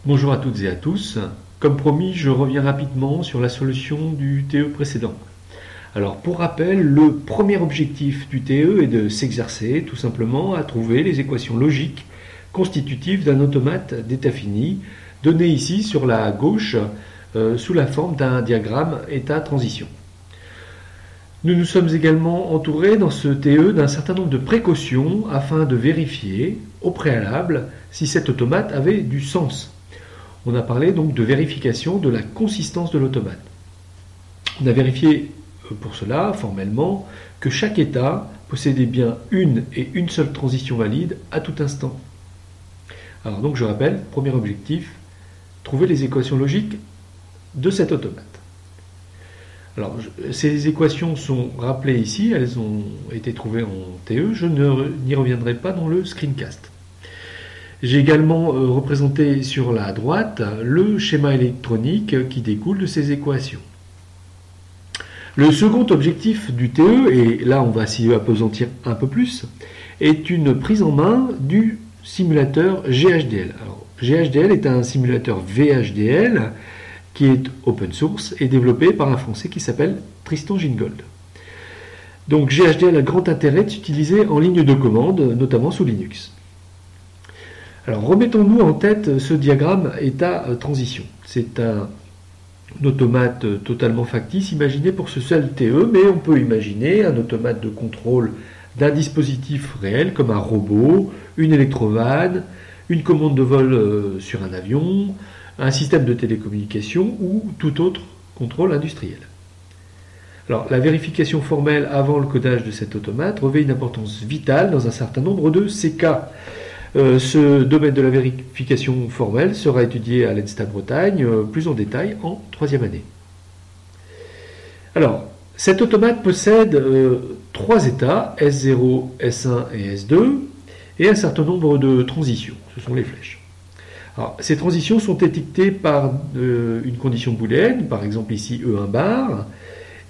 Bonjour à toutes et à tous. Comme promis, je reviens rapidement sur la solution du TE précédent. Alors, pour rappel, le premier objectif du TE est de s'exercer tout simplement à trouver les équations logiques constitutives d'un automate d'état fini, donné ici sur la gauche sous la forme d'un diagramme état-transition. Nous nous sommes également entourés dans ce TE d'un certain nombre de précautions afin de vérifier au préalable si cet automate avait du sens. On a parlé donc de vérification de la consistance de l'automate. On a vérifié pour cela, formellement, que chaque état possédait bien une et une seule transition valide à tout instant. Alors donc je rappelle, premier objectif, trouver les équations logiques de cet automate. Alors ces équations sont rappelées ici, elles ont été trouvées en TE, je n'y reviendrai pas dans le screencast. J'ai également représenté sur la droite le schéma électronique qui découle de ces équations. Le second objectif du TE, et là on va s'y appesantir un peu plus, est une prise en main du simulateur GHDL. Alors, GHDL est un simulateur VHDL qui est open source et développé par un Français qui s'appelle Tristan Gingold. Donc GHDL a grand intérêt d'utiliser en ligne de commande, notamment sous Linux. Alors remettons-nous en tête ce diagramme état-transition. C'est un automate totalement factice imaginé pour ce seul TE, mais on peut imaginer un automate de contrôle d'un dispositif réel comme un robot, une électrovanne, une commande de vol sur un avion, un système de télécommunication ou tout autre contrôle industriel. Alors, la vérification formelle avant le codage de cet automate revêt une importance vitale dans un certain nombre de ces cas. Ce domaine de la vérification formelle sera étudié à l'ENSTA Bretagne plus en détail en troisième année. Alors, cet automate possède trois états, S0, S1 et S2, et un certain nombre de transitions, ce sont les flèches. Alors, ces transitions sont étiquetées par une condition booléenne, par exemple ici E1 bar,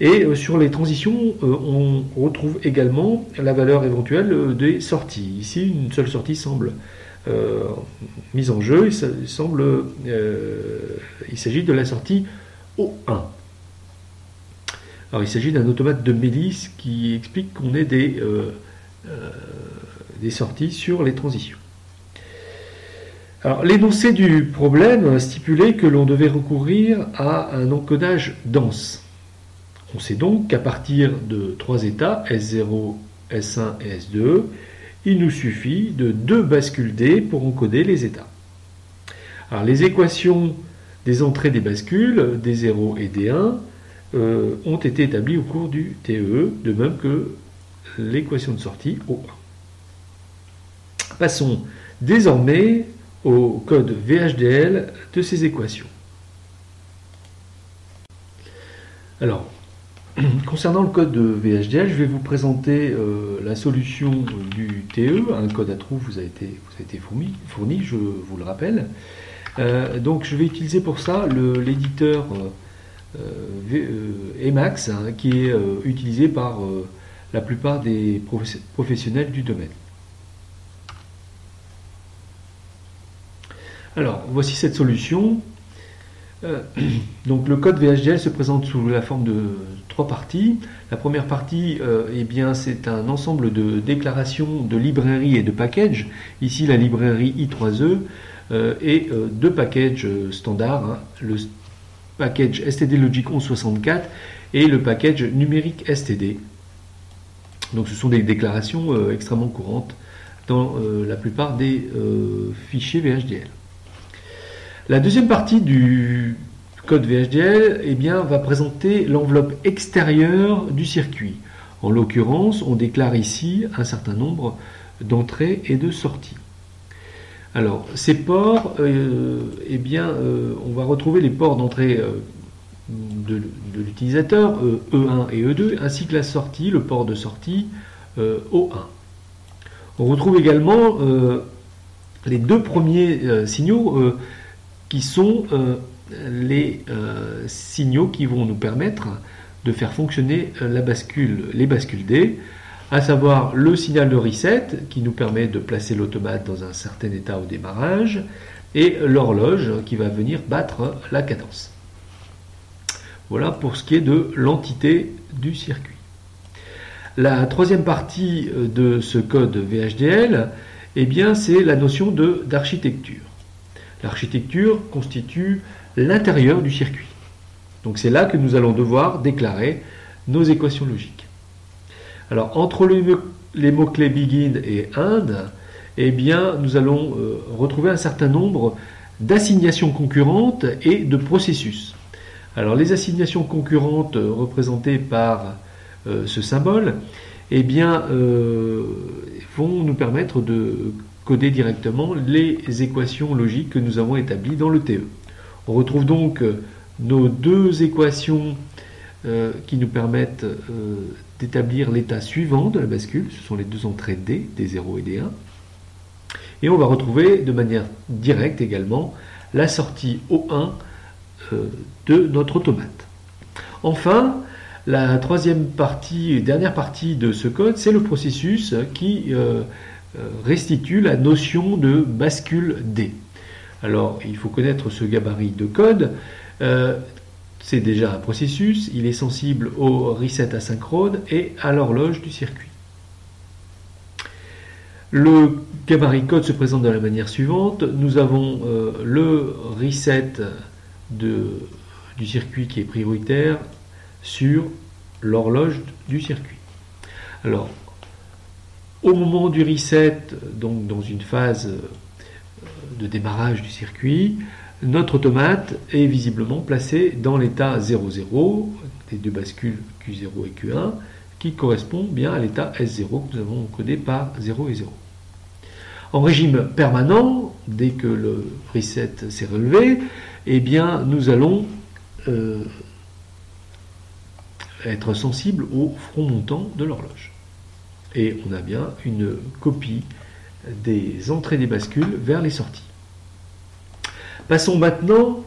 et sur les transitions, on retrouve également la valeur éventuelle des sorties. Ici, une seule sortie semble mise en jeu, il s'agit de la sortie O1. Alors, il s'agit d'un automate de Mélis qui explique qu'on ait des sorties sur les transitions. Alors, l'énoncé du problème stipulait que l'on devait recourir à un encodage dense. On sait donc qu'à partir de trois états, S0, S1 et S2, il nous suffit de 2 bascules D pour encoder les états. Alors, les équations des entrées des bascules, D0 et D1, ont été établies au cours du TE, de même que l'équation de sortie O1. Passons désormais au code VHDL de ces équations. Alors, concernant le code de VHDL, je vais vous présenter la solution du TE. Un code à trous vous a été fourni, je vous le rappelle. Donc je vais utiliser pour ça l'éditeur Emacs, qui est utilisé par la plupart des professionnels du domaine. Alors, voici cette solution. Donc le code VHDL se présente sous la forme de 3 parties. La première partie, c'est un ensemble de déclarations de librairies et de packages. Ici, la librairie i3e et 2 packages standards, le package stdlogic 1164 et le package numérique std. Donc ce sont des déclarations extrêmement courantes dans la plupart des fichiers VHDL. La deuxième partie du code VHDL va présenter l'enveloppe extérieure du circuit. En l'occurrence, on déclare ici un certain nombre d'entrées et de sorties. Alors, ces ports, on va retrouver les ports d'entrée de l'utilisateur, E1 et E2, ainsi que la sortie, le port de sortie O1. On retrouve également les 2 premiers signaux qui sont les signaux qui vont nous permettre de faire fonctionner les bascules D, à savoir le signal de reset qui nous permet de placer l'automate dans un certain état au démarrage, et l'horloge qui va venir battre la cadence. Voilà pour ce qui est de l'entité du circuit. La troisième partie de ce code VHDL, eh bien, c'est la notion d'architecture. L'architecture constitue l'intérieur du circuit. Donc c'est là que nous allons devoir déclarer nos équations logiques. Alors entre les mots-clés begin et end, eh bien, nous allons retrouver un certain nombre d'assignations concurrentes et de processus. Alors les assignations concurrentes représentées par ce symbole, eh bien, vont nous permettre de coder directement les équations logiques que nous avons établies dans le TE. On retrouve donc nos deux équations qui nous permettent d'établir l'état suivant de la bascule. Ce sont les deux entrées D, D0 et D1. Et on va retrouver de manière directe également la sortie O1 de notre automate. Enfin, la troisième partie, dernière partie de ce code, c'est le processus qui restitue la notion de bascule D. Alors, il faut connaître ce gabarit de code. C'est déjà un processus, il est sensible au reset asynchrone et à l'horloge du circuit. Le gabarit code se présente de la manière suivante. Nous avons le reset du circuit qui est prioritaire sur l'horloge du circuit. Alors, au moment du reset, donc dans une phase de démarrage du circuit, notre automate est visiblement placé dans l'état 0,0, les deux bascules Q0 et Q1, qui correspond bien à l'état S0 que nous avons codé par 0 et 0. En régime permanent, dès que le reset s'est relevé, eh bien, nous allons être sensibles au front montant de l'horloge. Et on a bien une copie des entrées des bascules vers les sorties. Passons maintenant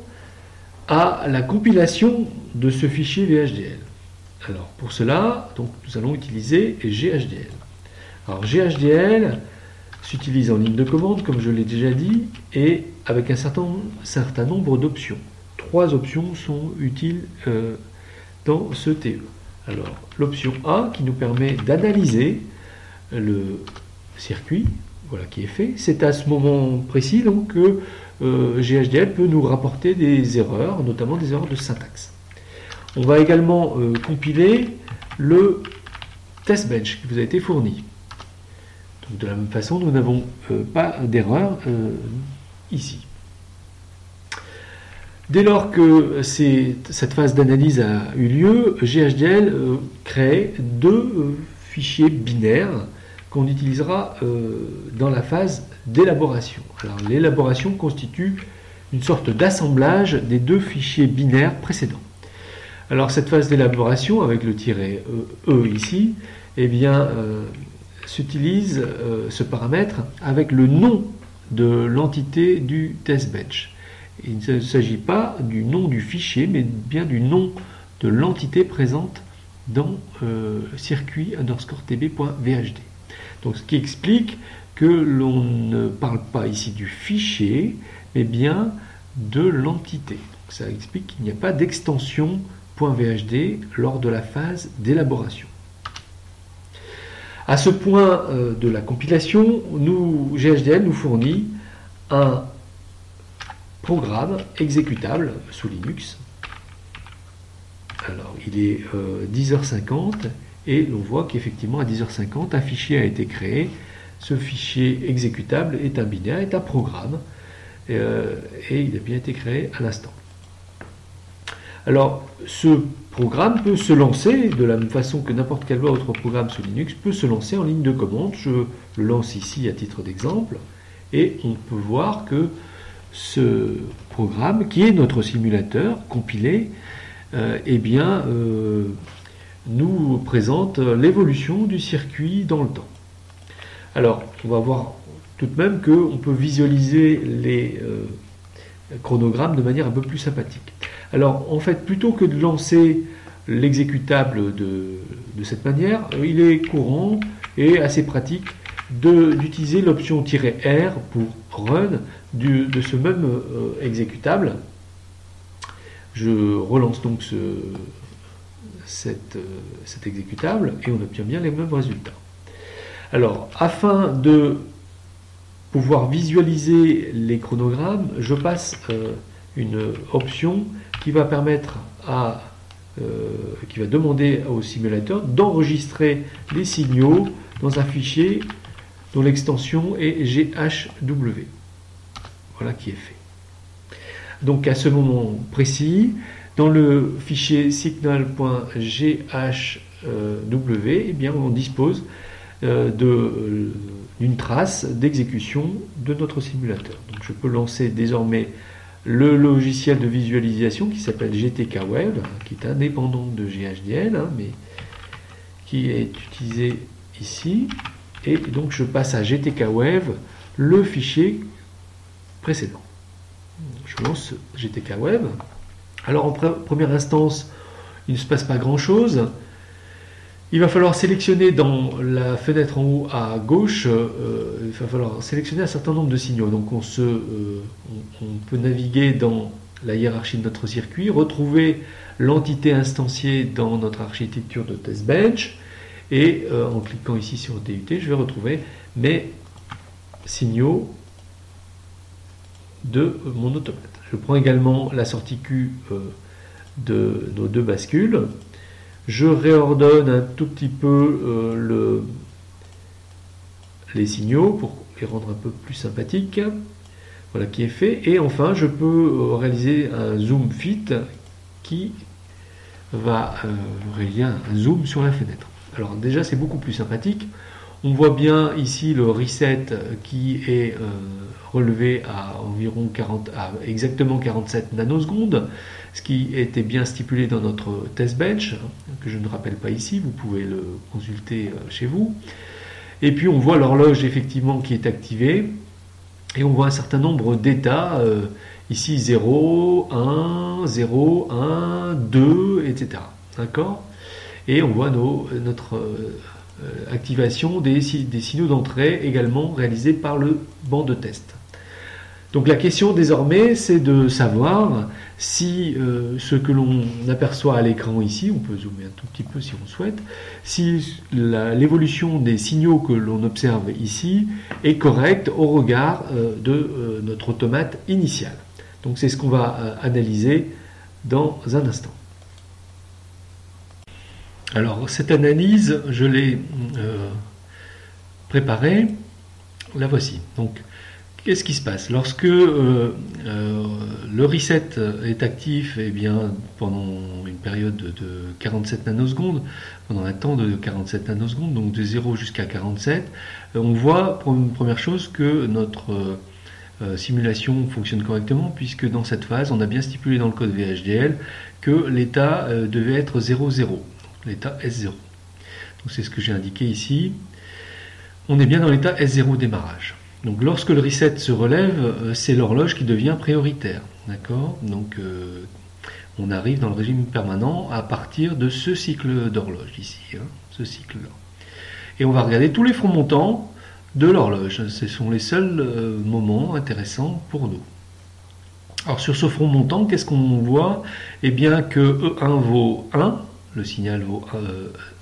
à la compilation de ce fichier VHDL. Alors pour cela, donc, nous allons utiliser GHDL. Alors GHDL s'utilise en ligne de commande, comme je l'ai déjà dit, et avec un certain nombre d'options. 3 options sont utiles dans ce TE. Alors l'option A qui nous permet d'analyser le circuit, voilà qui est fait. C'est à ce moment précis donc que GHDL peut nous rapporter des erreurs, notamment des erreurs de syntaxe. On va également compiler le test bench qui vous a été fourni. Donc, de la même façon, nous n'avons pas d'erreur ici. Dès lors que cette phase d'analyse a eu lieu, GHDL crée 2 fichiers binaires qu'on utilisera dans la phase d'élaboration. Alors l'élaboration constitue une sorte d'assemblage des 2 fichiers binaires précédents. Alors cette phase d'élaboration avec le tiret E ici, eh bien s'utilise ce paramètre avec le nom de l'entité du test bench. Il ne s'agit pas du nom du fichier, mais bien du nom de l'entité présente dans circuit_tb.vhd. Donc ce qui explique que l'on ne parle pas ici du fichier, mais bien de l'entité. Ça explique qu'il n'y a pas d'extension .vhd lors de la phase d'élaboration. À ce point de la compilation, GHDL nous fournit un programme exécutable sous Linux. Alors il est 10h50 et l'on voit qu'effectivement à 10h50 un fichier a été créé. Ce fichier exécutable est un binaire, est un programme et il a bien été créé à l'instant. Alors ce programme peut se lancer de la même façon que n'importe quel autre programme sous Linux peut se lancer en ligne de commande. Je le lance ici à titre d'exemple et on peut voir que ce programme qui est notre simulateur compilé nous présente l'évolution du circuit dans le temps. Alors on va voir tout de même qu'on peut visualiser les chronogrammes de manière un peu plus sympathique. Alors en fait, plutôt que de lancer l'exécutable de cette manière, il est courant et assez pratique d'utiliser l'option "-r" pour run de ce même exécutable. Je relance donc cet exécutable et on obtient bien les mêmes résultats. Alors, afin de pouvoir visualiser les chronogrammes, je passe une option qui va permettre qui va demander au simulateur d'enregistrer les signaux dans un fichier dont l'extension est GHW. Voilà qui est fait. Donc à ce moment précis, dans le fichier signal.ghw, eh bien, on dispose d'une trace d'exécution de notre simulateur. Donc je peux lancer désormais le logiciel de visualisation qui s'appelle GTK Wave, qui est indépendant de GHDL, mais qui est utilisé ici. Et donc je passe à GTK Wave le fichier précédent. Je lance GTK Wave. Alors en première instance, il ne se passe pas grand chose. Il va falloir sélectionner dans la fenêtre en haut à gauche, il va falloir sélectionner un certain nombre de signaux. Donc on peut naviguer dans la hiérarchie de notre circuit, retrouver l'entité instanciée dans notre architecture de test bench, et en cliquant ici sur DUT, je vais retrouver mes signaux de mon automate. Je prends également la sortie Q de nos deux bascules. Je réordonne un tout petit peu les signaux pour les rendre un peu plus sympathiques. Voilà qui est fait. Et enfin, je peux réaliser un zoom fit qui va réaliser un zoom sur la fenêtre. Alors déjà, c'est beaucoup plus sympathique. On voit bien ici le reset qui est relevé à environ exactement 47 nanosecondes, ce qui était bien stipulé dans notre test bench, que je ne rappelle pas ici, vous pouvez le consulter chez vous. Et puis on voit l'horloge effectivement qui est activée, et on voit un certain nombre d'états, ici 0, 1, 0, 1, 2, etc. D'accord ? Et on voit notre activation des signaux d'entrée également réalisés par le banc de test. Donc la question désormais, c'est de savoir si ce que l'on aperçoit à l'écran ici, on peut zoomer un tout petit peu si on souhaite, si l'évolution des signaux que l'on observe ici est correcte au regard de notre automate initial. Donc c'est ce qu'on va analyser dans un instant. Alors cette analyse, je l'ai préparée, la voici. Donc qu'est-ce qui se passe? Lorsque le reset est actif, eh bien, pendant une période de 47 nanosecondes, pendant un temps de 47 nanosecondes, donc de 0 jusqu'à 47, on voit, pour une première chose, que notre simulation fonctionne correctement, puisque dans cette phase, on a bien stipulé dans le code VHDL que l'état devait être 0,0, l'état S0. Donc c'est ce que j'ai indiqué ici. On est bien dans l'état S0 démarrage. Donc lorsque le reset se relève, c'est l'horloge qui devient prioritaire. D'accord ? Donc on arrive dans le régime permanent à partir de ce cycle d'horloge ici, ce cycle-là. Et on va regarder tous les fronts montants de l'horloge. Ce sont les seuls moments intéressants pour nous. Alors sur ce front montant, qu'est-ce qu'on voit? Eh bien que E1 vaut 1, le signal vaut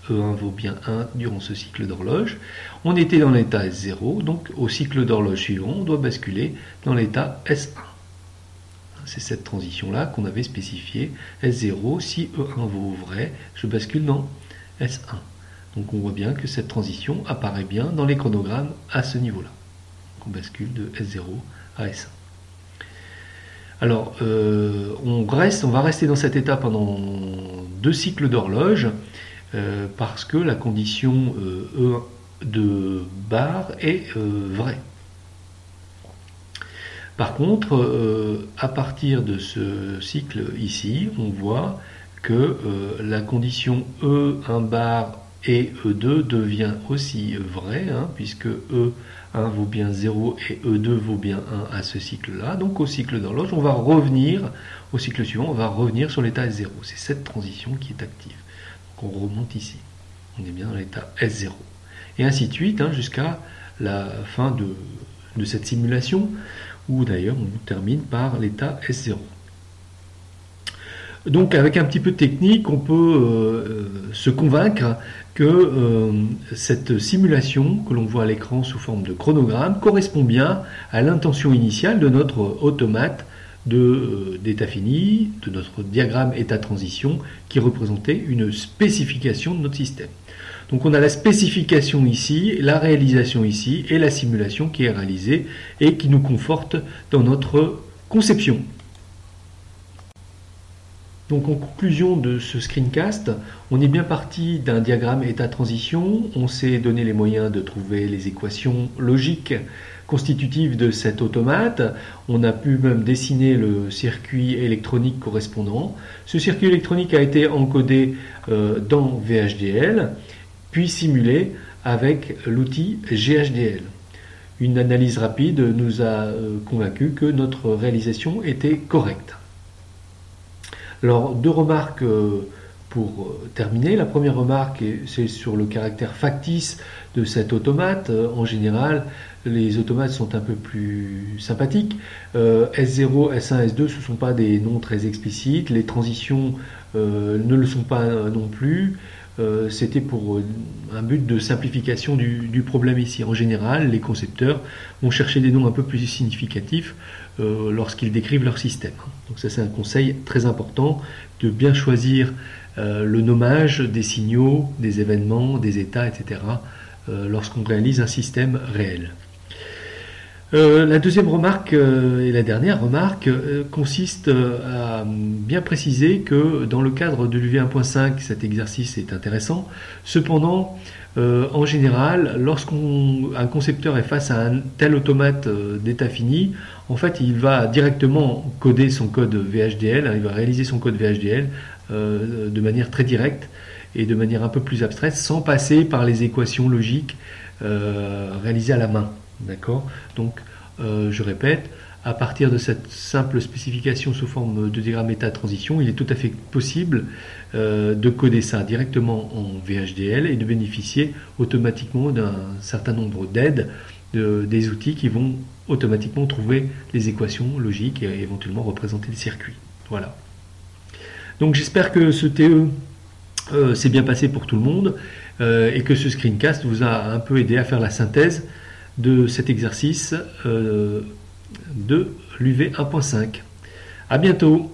E1 vaut bien 1 durant ce cycle d'horloge. On était dans l'état S0, donc au cycle d'horloge suivant, on doit basculer dans l'état S1. C'est cette transition-là qu'on avait spécifiée. S0, si E1 vaut vrai, je bascule dans S1. Donc on voit bien que cette transition apparaît bien dans les chronogrammes à ce niveau-là. On bascule de S0 à S1. Alors, on va rester dans cet état pendant 2 cycles d'horloge, parce que la condition E1 de bar est vraie. Par contre, à partir de ce cycle ici, on voit que la condition E1 bar et E2 devient aussi vraie, puisque E1 vaut bien 0 et E2 vaut bien 1 à ce cycle-là. Donc au cycle d'horloge, on va revenir, au cycle suivant, on va revenir sur l'état S0. C'est cette transition qui est active. Donc on remonte ici. On est bien dans l'état S0. Et ainsi de suite, jusqu'à la fin de cette simulation, où d'ailleurs on termine par l'état S0. Donc avec un petit peu de technique, on peut se convaincre que cette simulation que l'on voit à l'écran sous forme de chronogramme correspond bien à l'intention initiale de notre automate d'état fini, de notre diagramme état-transition, qui représentait une spécification de notre système. Donc on a la spécification ici, la réalisation ici, et la simulation qui est réalisée et qui nous conforte dans notre conception. Donc en conclusion de ce screencast, on est bien parti d'un diagramme état-transition, on s'est donné les moyens de trouver les équations logiques constitutives de cet automate, on a pu même dessiner le circuit électronique correspondant. Ce circuit électronique a été encodé dans VHDL, puis simulé avec l'outil GHDL. Une analyse rapide nous a convaincu que notre réalisation était correcte. Alors, deux remarques pour terminer. La première remarque, c'est sur le caractère factice de cet automate. En général, les automates sont un peu plus sympathiques. S0, S1, S2, ce ne sont pas des noms très explicites. Les transitions ne le sont pas non plus. C'était pour un but de simplification du problème ici. En général, les concepteurs vont chercher des noms un peu plus significatifs lorsqu'ils décrivent leur système. Donc ça, c'est un conseil très important de bien choisir le nommage des signaux, des événements, des états, etc. Lorsqu'on réalise un système réel. La deuxième remarque et la dernière remarque consiste à bien préciser que dans le cadre de l'UV 1.5, cet exercice est intéressant. Cependant, en général, lorsqu'un concepteur est face à un tel automate d'état fini, en fait, il va directement coder son code VHDL, il va réaliser son code VHDL de manière très directe et de manière un peu plus abstraite, sans passer par les équations logiques réalisées à la main. D'accord ? Donc, je répète, à partir de cette simple spécification sous forme de diagramme état-transition, il est tout à fait possible de coder ça directement en VHDL et de bénéficier automatiquement d'un certain nombre d'aides, des outils qui vont automatiquement trouver les équations logiques et éventuellement représenter le circuit. Voilà. Donc j'espère que ce TE s'est bien passé pour tout le monde et que ce screencast vous a un peu aidé à faire la synthèse de cet exercice de l'UV 1.5. À bientôt.